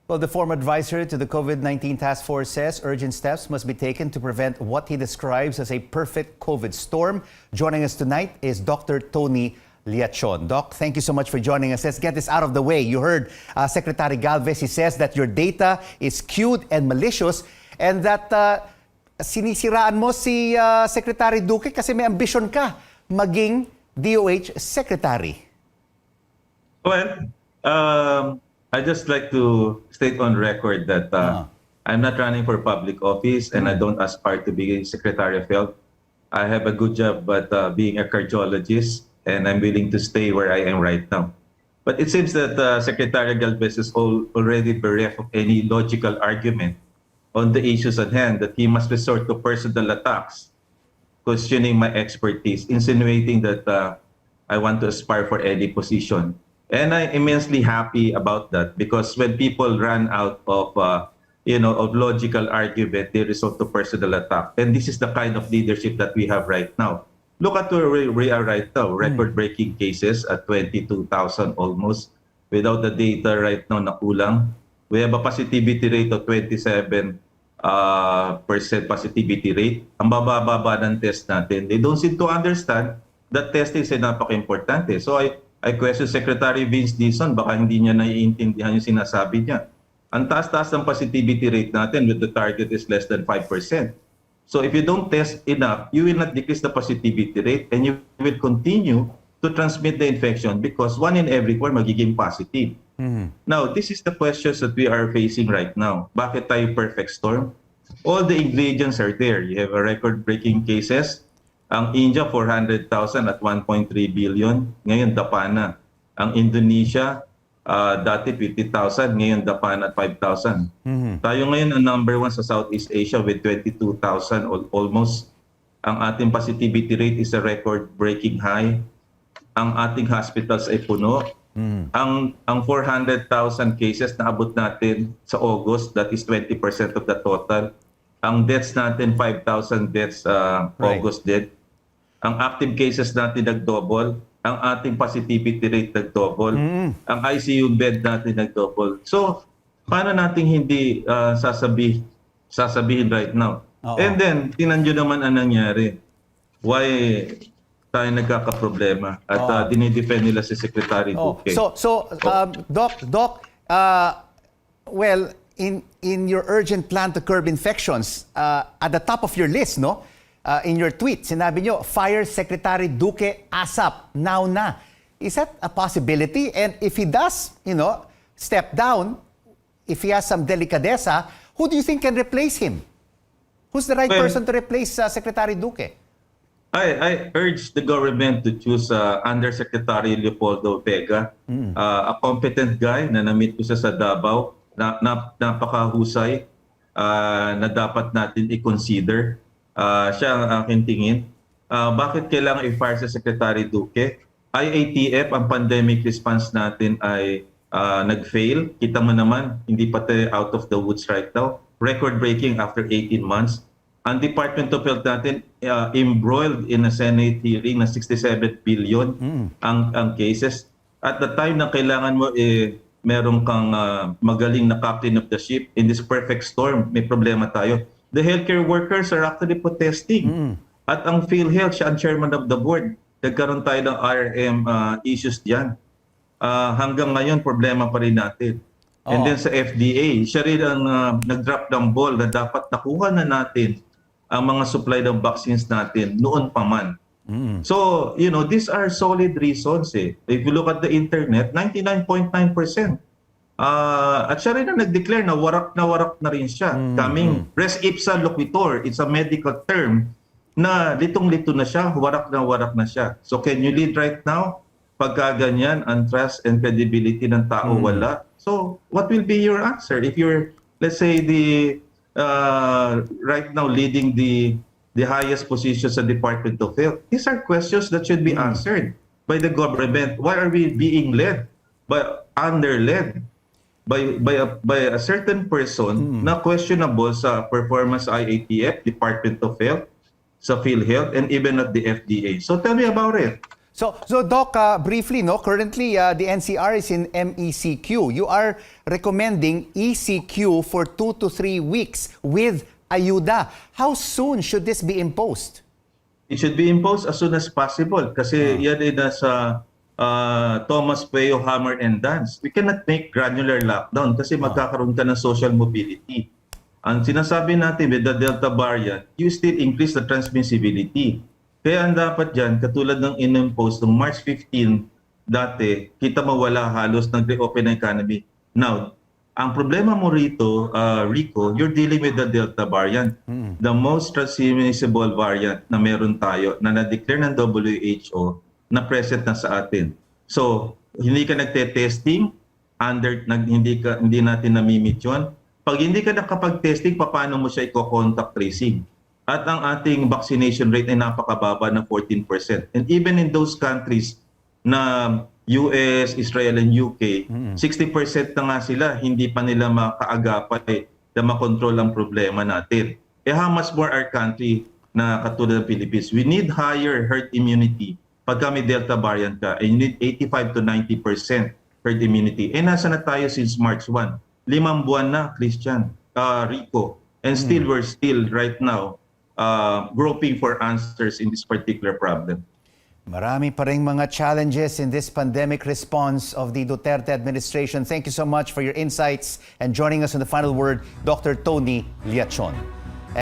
Well, the former advisor to the COVID-19 task force says urgent steps must be taken to prevent what he describes as a perfect COVID storm. Joining us tonight is Dr. Tony Leachon. Doc, thank you so much for joining us. Let's get this out of the way. You heard Secretary Galvez. He says that your data is skewed and malicious and that sinisiraan mo si Secretary Duque kasi may ambisyon ka maging DOH Secretary. Well, I just like to state on record that I'm not running for public office and I don't aspire to be Secretary of Health. I have a good job at being a cardiologist and I'm willing to stay where I am right now. But it seems that Secretary Galvez is already bereft of any logical argument on the issues at hand, that he must resort to personal attacks, questioning my expertise, insinuating that I want to aspire for any position. And I'm immensely happy about that, because when people run out of, of logical argument, they resort to personal attack. And this is the kind of leadership that we have right now. Look at where we are right now. Record-breaking cases at 22,000 almost. Without the data right now na kulang. We have a positivity rate of 27% positivity rate. Ang baba-baba ng test natin. They don't seem to understand that testing is napaka-importante. So I question Secretary Vince Dizon, baka hindi niya naiintindihan yung sinasabi niya. Ang taas-taas ng positivity rate natin with the target is less than 5%. So if you don't test enough, you will not decrease the positivity rate and you will continue to transmit the infection because 1 in every 4 magiging positive. Now, this is the questions that we are facing right now. Bakit tayo perfect storm? All the ingredients are there. You have a record-breaking cases. Ang India, 400,000 at 1.3 billion. Ngayon, dapa na. Ang Indonesia, dati 50,000. Ngayon, dapa na at 5,000. Tayo ngayon ang number 1 sa Southeast Asia with 22,000 almost. Ang ating positivity rate is a record-breaking high. Ang ating hospitals ay puno. Ang 400,000 cases na abot natin sa August, that is 20% of the total. Ang deaths natin, 5,000 deaths August dead. Ang active cases natin nag-double. Ang ating positivity rate nag-double. Ang ICU bed natin nag-double. So, paano natin hindi sasabihin right now? And then, tinan nyo naman ang nangyari. Why tayo nagkakaproblema? At dinidefend nila si Secretary Duque. Doc, well, in your urgent plan to curb infections, at the top of your list, no? In your tweet, sinabi nyo, fire Secretary Duque ASAP, now na. Is that a possibility? And if he does, step down, if he has some delicadeza, who do you think can replace him? Who's the right person to replace Secretary Duque? I urge the government to choose Undersecretary Leopoldo Vega, a competent guy na na-meet ko sa Davao, napakahusay na dapat natin i-consider. Siya ang aking tingin. Bakit kailangan i-fire sa Secretary Duque? IATF, ang pandemic response natin ay nag-fail. Kita mo naman, hindi pa tayo out of the woods right now. Record-breaking after 18 months. Ang Department of Health natin embroiled in a Senate hearing na 67 billion ang cases. At the time na kailangan mo, meron kang magaling na captain of the ship. In this perfect storm, may problema tayo. The healthcare workers are actually protesting. At ang PhilHealth, siya ang chairman of the board. Nagkaroon tayo ng RM issues diyan. Hanggang ngayon, problema pa rin natin. And then sa FDA, siya rin ang nag-drop ng ball na dapat nakuha na natin ang mga supply ng vaccines natin noon pa man. So, these are solid reasons. If you look at the internet, 99.9%. At siya rin na nag-declare na warak na rin siya. Coming res ipsa loquitur, it's a medical term na litong-lito na siya, warak na siya. So can you lead right now? Pagka ganyan, ang trust and credibility ng tao wala. So what will be your answer if you're, let's say, right now leading the highest position sa Department of Health? These are questions that should be answered by the government. Why are we being led under-led by a certain person na questionable sa performance sa IATF, Department of Health, sa PhilHealth, and even at the FDA? So tell me about it. So Doc, briefly, no, currently the NCR is in MECQ. You are recommending ECQ for 2 to 3 weeks with ayuda. How soon should this be imposed? It should be imposed as soon as possible kasi yan ay nasa Thomas Payo hammer and dance. We cannot make granular lockdown kasi magkakaroon ka ng social mobility. Ang sinasabi natin with the Delta variant, you still increase the transmissibility. Kaya ang dapat dyan, katulad ng in-impose ng March 15, dati, kita mawala halos nag-reopen ang economy. Now, ang problema mo rito, Rico, you're dealing with the Delta variant. The most transmissible variant na meron tayo, na na-declare ng WHO, na present na sa atin. So, hindi ka nagte-testing, hindi natin namimit yun. Pag hindi ka nakapag-testing, paano mo siya i-contact tracing? At ang ating vaccination rate ay napakababa ng 14%. And even in those countries na US, Israel, and UK, 60% na nga sila, hindi pa nila makaagapay na makontrol ang problema natin. How much more our country na katulad ng Philippines? We need higher herd immunity. Pagka may Delta variant ka, you need 85 to 90% herd immunity. Nasa na tayo since March 1. 5 buwan na, Christian, Rico. And still, we're still right now groping for answers in this particular problem. Marami pa ring mga challenges in this pandemic response of the Duterte administration. Thank you so much for your insights and joining us on the final word, Dr. Tony Leachon.